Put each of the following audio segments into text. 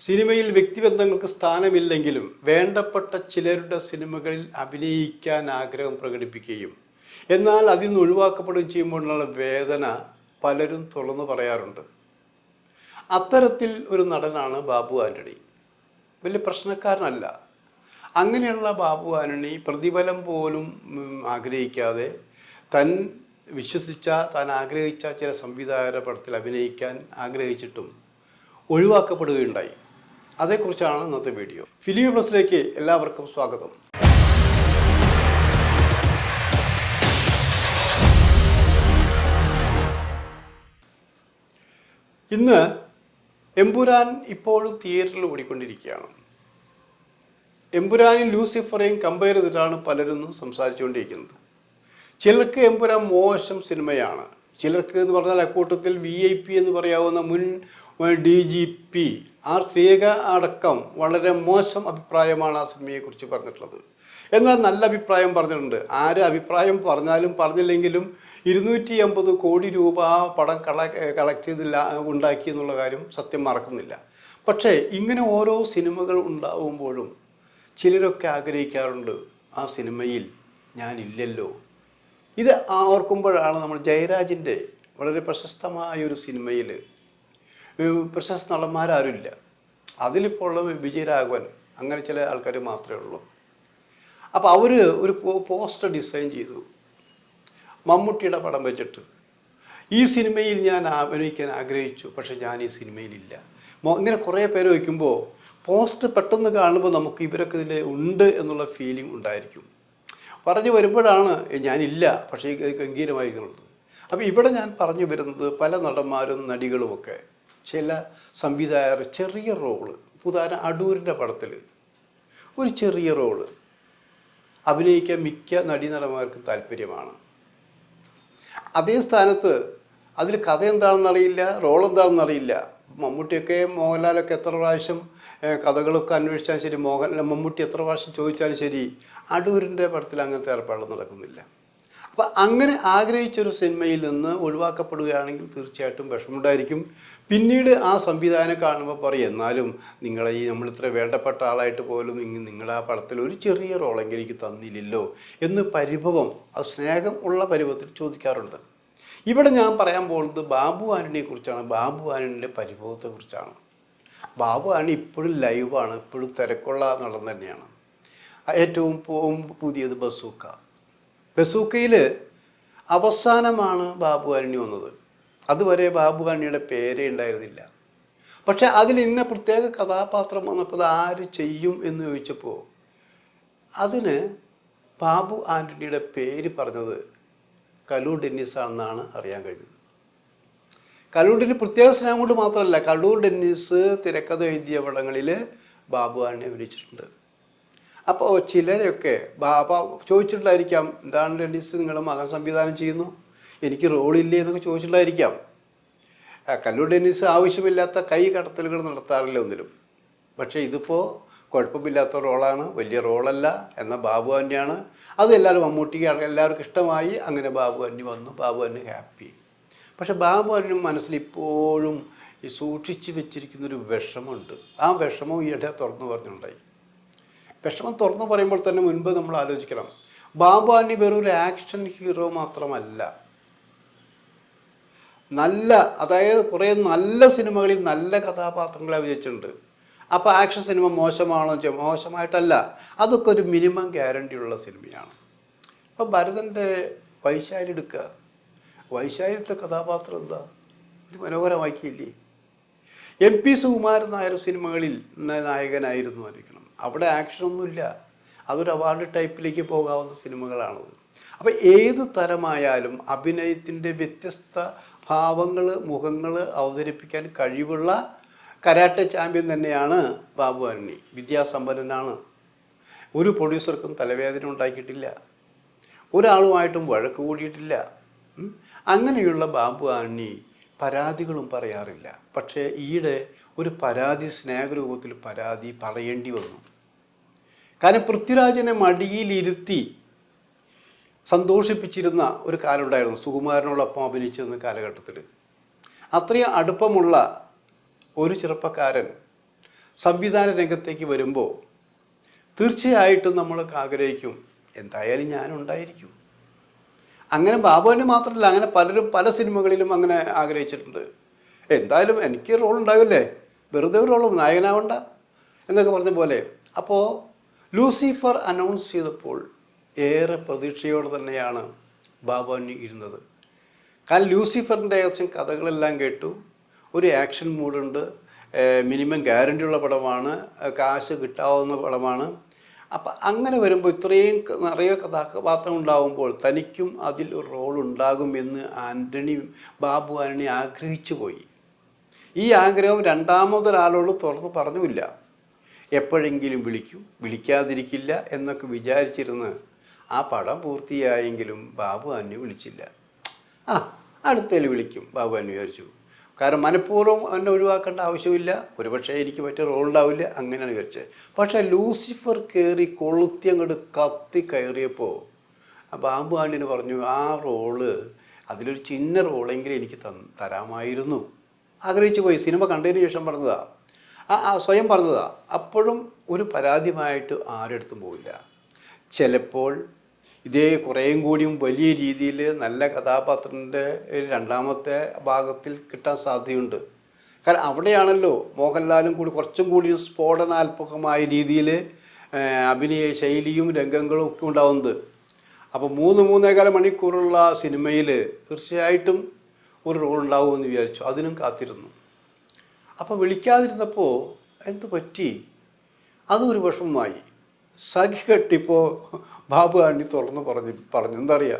സിനിമയിൽ വ്യക്തിബന്ധങ്ങൾക്ക് സ്ഥാനമില്ലെങ്കിലും വേണ്ടപ്പെട്ട ചിലരുടെ സിനിമകളിൽ അഭിനയിക്കാൻ ആഗ്രഹം പ്രകടിപ്പിക്കുകയും എന്നാൽ അതിൽ നിന്ന് ഒഴിവാക്കപ്പെടുകയും ചെയ്യുമ്പോഴുള്ള വേദന പലരും തുറന്നു പറയാറുണ്ട്. അത്തരത്തിൽ ഒരു നടനാണ് ബാബു ആൻ്റണി. വലിയ പ്രശ്നക്കാരനല്ല. അങ്ങനെയുള്ള ബാബു ആൻ്റണി പ്രതിഫലം പോലും ആഗ്രഹിക്കാതെ താൻ വിശ്വസിച്ച, താൻ ആഗ്രഹിച്ച ചില സംവിധായകരുടെ പടത്തിൽ അഭിനയിക്കാൻ ആഗ്രഹിച്ചിട്ടും ഒഴിവാക്കപ്പെടുകയുണ്ടായി. അതേക്കുറിച്ചാണ് ഇന്നത്തെ വീഡിയോ. ഫിലിം പ്ലസിലേക്ക് എല്ലാവർക്കും സ്വാഗതം. ഇന്ന് എമ്പുരാൻ ഇപ്പോഴും തിയേറ്ററിൽ ഓടിക്കൊണ്ടിരിക്കുകയാണ്. എമ്പുരാനും ലൂസിഫറേയും കമ്പയർ ചെയ്തിട്ടാണ് പലരും സംസാരിച്ചുകൊണ്ടിരിക്കുന്നത്. ചിലർക്ക് എമ്പുരാൻ മോശം സിനിമയാണ്, ചിലർക്ക് എന്ന് പറഞ്ഞാൽ അക്കൂട്ടത്തിൽ VIP എന്ന് പറയാവുന്ന മുൻ DGP ശ്രീക അടക്കം വളരെ മോശം അഭിപ്രായമാണ് ആ സിനിമയെക്കുറിച്ച് പറഞ്ഞിട്ടുള്ളത്. എന്നാൽ നല്ല അഭിപ്രായം പറഞ്ഞിട്ടുണ്ട്. ആര് അഭിപ്രായം പറഞ്ഞാലും പറഞ്ഞില്ലെങ്കിലും 250 കോടി രൂപ ആ പടം കളക്ട് ചെയ്തില്ല ഉണ്ടാക്കി എന്നുള്ള കാര്യം സത്യം മറക്കുന്നില്ല. പക്ഷേ ഇങ്ങനെ ഓരോ സിനിമകൾ ഉണ്ടാവുമ്പോഴും ചിലരൊക്കെ ആഗ്രഹിക്കാറുണ്ട്, ആ സിനിമയിൽ ഞാനില്ലല്ലോ. ഇത് ഓർക്കുമ്പോഴാണ് നമ്മൾ ജയരാജിൻ്റെ വളരെ പ്രശസ്തമായൊരു സിനിമയിൽ പ്രശസ്ത നടന്മാരാരുമില്ല. അതിലിപ്പോൾ ഉള്ള വിജയരാഘവൻ, അങ്ങനെ ചില ആൾക്കാർ മാത്രമേ ഉള്ളൂ. അപ്പോൾ അവർ ഒരു പോസ്റ്റർ ഡിസൈൻ ചെയ്തു മമ്മൂട്ടിയുടെ പടം വെച്ചിട്ട്. ഈ സിനിമയിൽ ഞാൻ അഭിനയിക്കാൻ ആഗ്രഹിച്ചു, പക്ഷെ ഞാൻ ഈ സിനിമയിലില്ല. ഇങ്ങനെ കുറേ പേര് വയ്ക്കുമ്പോൾ പോസ്റ്റർ പെട്ടെന്ന് കാണുമ്പോൾ നമുക്ക് ഇവരൊക്കെ ഇതിൽ ഉണ്ട് എന്നുള്ള ഫീലിംഗ് ഉണ്ടായിരിക്കും. പറഞ്ഞു വരുമ്പോഴാണ് ഞാനില്ല, പക്ഷേ ഗംഭീരമായിരിക്കുന്നുള്ളത്. അപ്പോൾ ഇവിടെ ഞാൻ പറഞ്ഞു വരുന്നത് പല നടന്മാരും നടികളുമൊക്കെ ചില സംവിധായകർ ചെറിയ റോള്, ഉദാഹരണം അടൂരിൻ്റെ പടത്തിൽ ഒരു ചെറിയ റോള് അഭിനയിക്കാൻ മിക്ക നടന്മാർക്കും താല്പര്യമാണ്. അതേ സ്ഥാനത്ത് അതിൽ കഥ എന്താണെന്നറിയില്ല, റോൾ എന്താണെന്നറിയില്ല. മമ്മൂട്ടിയൊക്കെ മോഹൻലാലൊക്കെ എത്ര പ്രാവശ്യം കഥകളൊക്കെ അന്വേഷിച്ചാലും ശരി, മമ്മൂട്ടി എത്ര പ്രാവശ്യം ചോദിച്ചാലും ശരി, അടൂരിൻ്റെ പടത്തിൽ അങ്ങനത്തെ ഏർപ്പാട് നടക്കുന്നില്ല. അപ്പം അങ്ങനെ ആഗ്രഹിച്ചൊരു സിനിമയിൽ നിന്ന് ഒഴിവാക്കപ്പെടുകയാണെങ്കിൽ തീർച്ചയായിട്ടും വിഷമമുണ്ടായിരിക്കും. പിന്നീട് ആ സംവിധാനം കാണുമ്പോൾ പറയും, എന്നാലും നിങ്ങളെ നമ്മളിത്ര വേണ്ടപ്പെട്ട ആളായിട്ട് പോലും നിങ്ങളുടെ ആ പടത്തിൽ ഒരു ചെറിയ റോളെങ്കിലും എനിക്ക് തന്നില്ലല്ലോ എന്ന് പരിഭവം, അത് സ്നേഹം ഉള്ള പരിഭവത്തിൽ ചോദിക്കാറുണ്ട്. ഇവിടെ ഞാൻ പറയാൻ പോകുന്നത് ബാബു ആൻ്റണിയെക്കുറിച്ചാണ്, ബാബു ആൻ്റണിയുടെ പരിഭവത്തെക്കുറിച്ചാണ്. ബാബു ആൻ്റണി ഇപ്പോഴും ലൈവാണ്, ഇപ്പോഴും തിരക്കുള്ള നടൻ തന്നെയാണ്. ഏറ്റവും പുതിയത് ബസൂക്കയിൽ അവസാനമാണ് ബാബു ആൻ്റണി വന്നത്. അതുവരെ ബാബു ആൻ്റണിയുടെ പേരേ ഉണ്ടായിരുന്നില്ല. പക്ഷെ അതിൽ ഇന്ന പ്രത്യേക കഥാപാത്രം വന്നപ്പോൾ അത് ആര് ചെയ്യും എന്ന് ചോദിച്ചപ്പോൾ അതിന് ബാബു ആൻ്റണിയുടെ പേര് പറഞ്ഞത് കലൂർ ഡെന്നീസ് ആണെന്നാണ് അറിയാൻ കഴിഞ്ഞത്. കലൂർ ഡെന്നീസ് പ്രത്യേക സ്നേഹം കൊണ്ട് മാത്രമല്ല, കലൂർ ഡെന്നീസ് തിരക്കഥ എഴുതിയ പടങ്ങളിൽ ബാബു ആൻ്റണി അഭിനയിച്ചിട്ടുണ്ട്. അപ്പോൾ ചിലരൊക്കെ ചോദിച്ചിട്ടുണ്ടായിരിക്കാം, എന്താണ് ഡെന്നീസ് നിങ്ങളുടെ മകൻ സംവിധാനം ചെയ്യുന്നു, എനിക്ക് റോളില്ലേ എന്നൊക്കെ ചോദിച്ചിട്ടുണ്ടായിരിക്കാം. കല്ലൂർ ഡെന്നീസ് ആവശ്യമില്ലാത്ത കൈ കടത്തലുകൾ നടത്താറില്ല ഒന്നിലും. പക്ഷേ ഇതിപ്പോൾ കുഴപ്പമില്ലാത്ത റോളാണ്, വലിയ റോളല്ല, എന്നാൽ ബാബു ആൻ്റണിയാണ്. അത് എല്ലാവരും മമ്മൂട്ടിക്ക് എല്ലാവർക്കും ഇഷ്ടമായി. അങ്ങനെ ബാബു ആൻ്റണി വന്നു, ബാബു ആൻ്റണി ഹാപ്പി. പക്ഷെ ബാബു ആൻ്റണി മനസ്സിൽ ഇപ്പോഴും ഈ സൂക്ഷിച്ച് വെച്ചിരിക്കുന്നൊരു വിഷമമുണ്ട്. ആ വിഷമം ഈയിടെ തുറന്നു പറഞ്ഞിട്ടുണ്ടായി. വിഷമം തുറന്നു പറയുമ്പോൾ തന്നെ മുൻപ് നമ്മൾ ആലോചിക്കണം, ബാബു ആൻ്റണി വെറും ഒരു ആക്ഷൻ ഹീറോ മാത്രമല്ല, അതായത് കുറേ നല്ല സിനിമകളിൽ നല്ല കഥാപാത്രങ്ങളെ അഭിനയിച്ചിട്ടുണ്ട്. അപ്പോൾ ആക്ഷൻ സിനിമ മോശമാണോ വെച്ചാൽ മോശമായിട്ടല്ല, അതൊക്കെ ഒരു മിനിമം ഗ്യാരണ്ടി ഉള്ള സിനിമയാണ്. ഇപ്പോൾ ഭരതൻ്റെ വൈശാലി എടുക്കുക, വൈശാലിത്തെ കഥാപാത്രം എന്താ, ഇത് മനോഹരമാക്കിയില്ലേ. MP സുകുമാരൻ നായർ സിനിമകളിൽ നായകനായിരുന്നു ആയിരിക്കണം. അവിടെ ആക്ഷനൊന്നുമില്ല, അതൊരു അവാർഡ് ടൈപ്പിലേക്ക് പോകാവുന്ന സിനിമകളാണത്. അപ്പോൾ ഏത് തരമായാലും അഭിനയത്തിൻ്റെ വ്യത്യസ്ത ഭാവങ്ങൾ, മുഖങ്ങൾ അവതരിപ്പിക്കാൻ കഴിവുള്ള കരാട്ടെ ചാമ്പ്യൻ തന്നെയാണ് ബാബു ആൻ്റണി. വിദ്യാസമ്പന്നനാണ്. ഒരു പ്രൊഡ്യൂസർക്കും തലവേദന ഉണ്ടാക്കിയിട്ടില്ല, ഒരാളുമായിട്ടും വഴക്ക് കൂടിയിട്ടില്ല. അങ്ങനെയുള്ള ബാബു ആൻ്റണി പരാതികളും പറയാറില്ല. പക്ഷേ ഈയിടെ ഒരു പരാതി സ്നേഹരൂപത്തിൽ പരാതി പറയേണ്ടി വന്നു. കാരണം പൃഥ്വിരാജിനെ മടിയിലിരുത്തി സന്തോഷിപ്പിച്ചിരുന്ന ഒരു കാലം ഉണ്ടായിരുന്നു, സുകുമാരനോടൊപ്പം അഭിനയിച്ചിരുന്ന കാലഘട്ടത്തിൽ. അത്രയും അടുപ്പമുള്ള ഒരു ചെറുപ്പക്കാരൻ സംവിധാന രംഗത്തേക്ക് വരുമ്പോൾ തീർച്ചയായിട്ടും നമ്മളൊക്കെ ആഗ്രഹിക്കും എന്തായാലും ഞാനുണ്ടായിരിക്കും. അങ്ങനെ ബാബുവിന് മാത്രമല്ല, അങ്ങനെ പലരും പല സിനിമകളിലും അങ്ങനെ ആഗ്രഹിച്ചിട്ടുണ്ട്. എന്തായാലും എനിക്ക് റോൾ ഉണ്ടാവില്ലേ, വെറുതെ ഒരു റോളും നായകനാവണ്ട എന്നൊക്കെ പറഞ്ഞ പോലെ. അപ്പോൾ ലൂസിഫർ അനൗൺസ് ചെയ്തപ്പോൾ ഏറെ പ്രതീക്ഷയോടെ തന്നെയാണ് ബാബുവിന് ഇരുന്നത്. കാരണം ലൂസിഫറിൻ്റെ ഏകദേശം കഥകളെല്ലാം കേട്ടു. ഒരു ആക്ഷൻ മൂഡുണ്ട്, മിനിമം ഗ്യാരണ്ടിയുള്ള പടമാണ്, കാശ് കിട്ടാവുന്ന പടമാണ്. അപ്പം അങ്ങനെ വരുമ്പോൾ ഇത്രയും നിറയെ കഥാപാത്രം ഉണ്ടാകുമ്പോൾ തനിക്കും അതിൽ ഒരു റോൾ ഉണ്ടാകുമെന്ന് ബാബു ആന്റണി ആഗ്രഹിച്ചു പോയി. ഈ ആഗ്രഹം രണ്ടാമതൊരാളോട് തുറന്ന് പറഞ്ഞില്ല. എപ്പോഴെങ്കിലും വിളിക്കും, വിളിക്കാതിരിക്കില്ല എന്നൊക്കെ വിചാരിച്ചിരുന്ന് ആ പടം പൂർത്തിയായെങ്കിലും ബാബു ആന്റണി വിളിച്ചില്ല. അടുത്തേൽ വിളിക്കും ബാബു ആന്റണി വിചാരിച്ചു. കാരണം മനഃപൂർവ്വം എന്നെ ഒഴിവാക്കേണ്ട ആവശ്യമില്ല, ഒരുപക്ഷെ എനിക്ക് പറ്റിയ റോൾ ഉണ്ടാവില്ല, അങ്ങനെയാണ് വിചാരിച്ചത്. പക്ഷേ ലൂസിഫർ കയറി കൊളുത്തി അങ്ങോട്ട് കത്തി കയറിയപ്പോൾ ബാബു ആന്റണി പറഞ്ഞു ആ റോള് അതിലൊരു ചിന്ന റോളെങ്കിലും എനിക്ക് തരാമായിരുന്നു. ആഗ്രഹിച്ചു പോയി. സിനിമ കണ്ടതിന് ശേഷം പറഞ്ഞതാ, സ്വയം പറഞ്ഞതാ. അപ്പോഴും ഒരു പരാതിയുമായിട്ട് ആരെടുത്തും പോവില്ല. ചിലപ്പോൾ ഇതേ കുറേയും കൂടിയും വലിയ രീതിയിൽ നല്ല കഥാപാത്രത്തിൻ്റെ രണ്ടാമത്തെ ഭാഗത്തിൽ കിട്ടാൻ സാധ്യതയുണ്ട്. കാരണം അവിടെയാണല്ലോ മോഹൻലാലും കൂടി കുറച്ചും കൂടി സ്ഫോടനാത്മകമായ രീതിയിൽ അഭിനയ ശൈലിയും രംഗങ്ങളും ഒക്കെ ഉണ്ടാവുന്നത്. അപ്പോൾ 3-3.25 മണിക്കൂറുള്ള സിനിമയിൽ തീർച്ചയായിട്ടും ഒരു റോൾ ഉണ്ടാവുമെന്ന് വിചാരിച്ചു. അതിനും കാത്തിരുന്നു. അപ്പോൾ വിളിക്കാതിരുന്നപ്പോൾ എന്ത് പറ്റി, അതും ഒരു വിഷമമായി. സഖി കെട്ടിപ്പോൾ ബാബു ആന്റണി തുറന്ന് പറഞ്ഞു എന്താ പറയുക,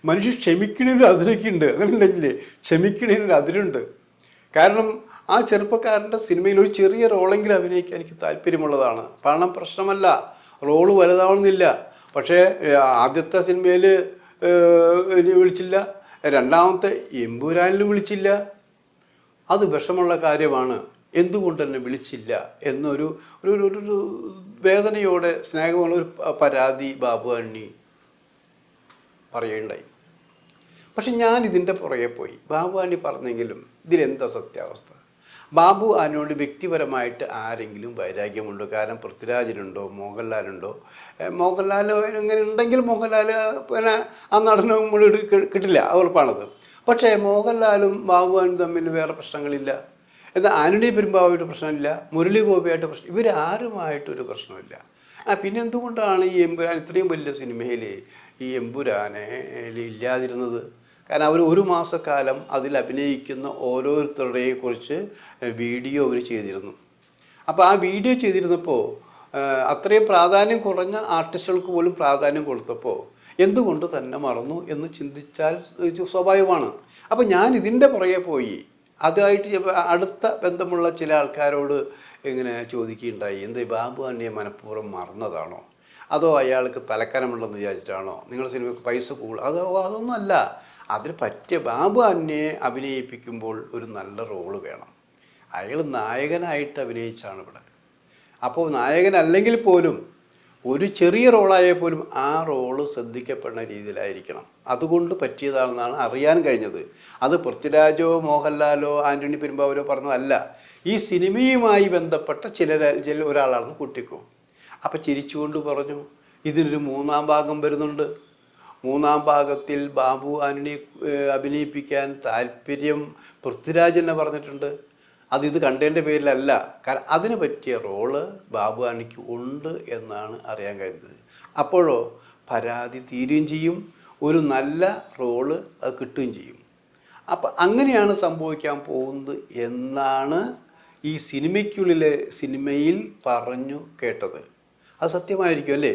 മനുഷ്യൻ ക്ഷമിക്കണതിന് അതിരൊക്കെ ഉണ്ട്. അങ്ങനെ ഉണ്ടെങ്കിലേ ക്ഷമിക്കണതിന് അതിരുണ്ട്. കാരണം ആ ചെറുപ്പക്കാരൻ്റെ സിനിമയിൽ ഒരു ചെറിയ റോളെങ്കിലും അഭിനയിക്കാൻ എനിക്ക് താല്പര്യമുള്ളതാണ്. പണം പ്രശ്നമല്ല, റോള് വലുതാവണമെന്നില്ല. പക്ഷേ ആദ്യത്തെ സിനിമയിൽ വിളിച്ചില്ല, രണ്ടാമത്തെ എമ്പുരാനിലും വിളിച്ചില്ല. അത് വിഷമുള്ള കാര്യമാണ്. എന്തുകൊണ്ട് തന്നെ വിളിച്ചില്ല എന്നൊരു ഒരു വേദനയോടെ സ്നേഹമുള്ള ഒരു പരാതി ബാബു ആന്റണി പറയുകയുണ്ടായി. പക്ഷെ ഞാൻ ഇതിൻ്റെ പുറകെ പോയി. ബാബു ആന്റണി പറഞ്ഞെങ്കിലും ഇതിലെന്താ സത്യാവസ്ഥ? ബാബു ആന്റണിയോട് വ്യക്തിപരമായിട്ട് ആരെങ്കിലും വൈരാഗ്യമുണ്ടോ? കാരണം പൃഥ്വിരാജിനുണ്ടോ, മോഹൻലാലുണ്ടോ? മോഹൻലാൽ ഇങ്ങനെ ഉണ്ടെങ്കിൽ മോഹൻലാൽ പിന്നെ ആ നടനം മുഴുവൻ കിട്ടില്ല, ഉറപ്പാണത്. പക്ഷേ മോഹൻലാലും ബാബു ആന്റണിയും തമ്മിൽ വേറെ പ്രശ്നങ്ങളില്ല. എന്നാൽ ആന്റണി പെരുമ്പാവൂരായിട്ട് പ്രശ്നമില്ല, മുരളി ഗോപിയായിട്ട് പ്രശ്നം, ഇവരാരുമായിട്ടൊരു പ്രശ്നമില്ല. പിന്നെ എന്തുകൊണ്ടാണ് ഈ എമ്പുരാൻ ഇത്രയും വലിയ സിനിമയിൽ ഈ എമ്പുരാനെ ഇല്ലാതിരുന്നത്? കാരണം അവർ 1 മാസക്കാലം അതിൽ അഭിനയിക്കുന്ന ഓരോരുത്തരുടെയും കുറിച്ച് വീഡിയോ അവർ ചെയ്തിരുന്നു. അപ്പോൾ ആ വീഡിയോ ചെയ്തിരുന്നപ്പോൾ അത്രയും പ്രാധാന്യം കുറഞ്ഞ ആർട്ടിസ്റ്റുകൾക്ക് പോലും പ്രാധാന്യം കൊടുത്തപ്പോൾ എന്തുകൊണ്ട് തന്നെ മറന്നു എന്ന് ചിന്തിച്ചാൽ സ്വാഭാവികമാണ്. അപ്പോൾ ഞാൻ ഇതിൻ്റെ പുറകെ പോയി. അതുമായിട്ട് അടുത്ത ബന്ധമുള്ള ചില ആൾക്കാരോട് ഇങ്ങനെ ചോദിക്കുകയുണ്ടായി, എന്ത് ബാബു ആന്റണിയെ മനഃപൂർവ്വം മറന്നതാണോ, അതോ അയാൾക്ക് തലക്കനമുണ്ടെന്ന് വിചാരിച്ചിട്ടാണോ, നിങ്ങളുടെ സിനിമയ്ക്ക് പൈസ കൂടുതൽ, അതൊന്നുമല്ല. അതിന് പറ്റിയ ബാബു ആന്റണിയെ അഭിനയിപ്പിക്കുമ്പോൾ ഒരു നല്ല റോള് വേണം. അയാൾ നായകനായിട്ട് അഭിനയിച്ചാണ് ഇവിടെ. അപ്പോൾ നായകനല്ലെങ്കിൽ പോലും ഒരു ചെറിയ റോളായാൽ പോലും ആ റോള് ശ്രദ്ധിക്കപ്പെടുന്ന രീതിയിലായിരിക്കണം. അതുകൊണ്ട് പറ്റിയതാണെന്നാണ് അറിയാൻ കഴിഞ്ഞത്. അത് പൃഥ്വിരാജോ മോഹൻലാലോ ആന്റണി പെരുമ്പാവൂരോ പറഞ്ഞതല്ല, ഈ സിനിമയുമായി ബന്ധപ്പെട്ട ഒരാളാണെന്ന് കൂട്ടിക്കോ. അപ്പം ചിരിച്ചുകൊണ്ട് പറഞ്ഞു ഇതിനൊരു 3-ാം ഭാഗം വരുന്നുണ്ട്. 3-ാം ഭാഗത്തിൽ ബാബു ആന്റണിയെ അഭിനയിപ്പിക്കാൻ താല്പര്യം പൃഥ്വിരാജ് തന്നെ പറഞ്ഞിട്ടുണ്ട്. ഇത് കണ്ടതിൻ്റെ പേരിലല്ല, കാരണം അതിന് പറ്റിയ റോള് ബാബു ആന്റണിക്ക് ഉണ്ട് എന്നാണ് അറിയാൻ കഴിഞ്ഞത്. അപ്പോഴോ പരാതി തീരുകയും ചെയ്യും, ഒരു നല്ല റോള് അത് കിട്ടുകയും ചെയ്യും. അപ്പം അങ്ങനെയാണ് സംഭവിക്കാൻ പോകുന്നത് എന്നാണ് ഈ സിനിമയിൽ പറഞ്ഞു കേട്ടത്. അത് സത്യമായിരിക്കും അല്ലേ?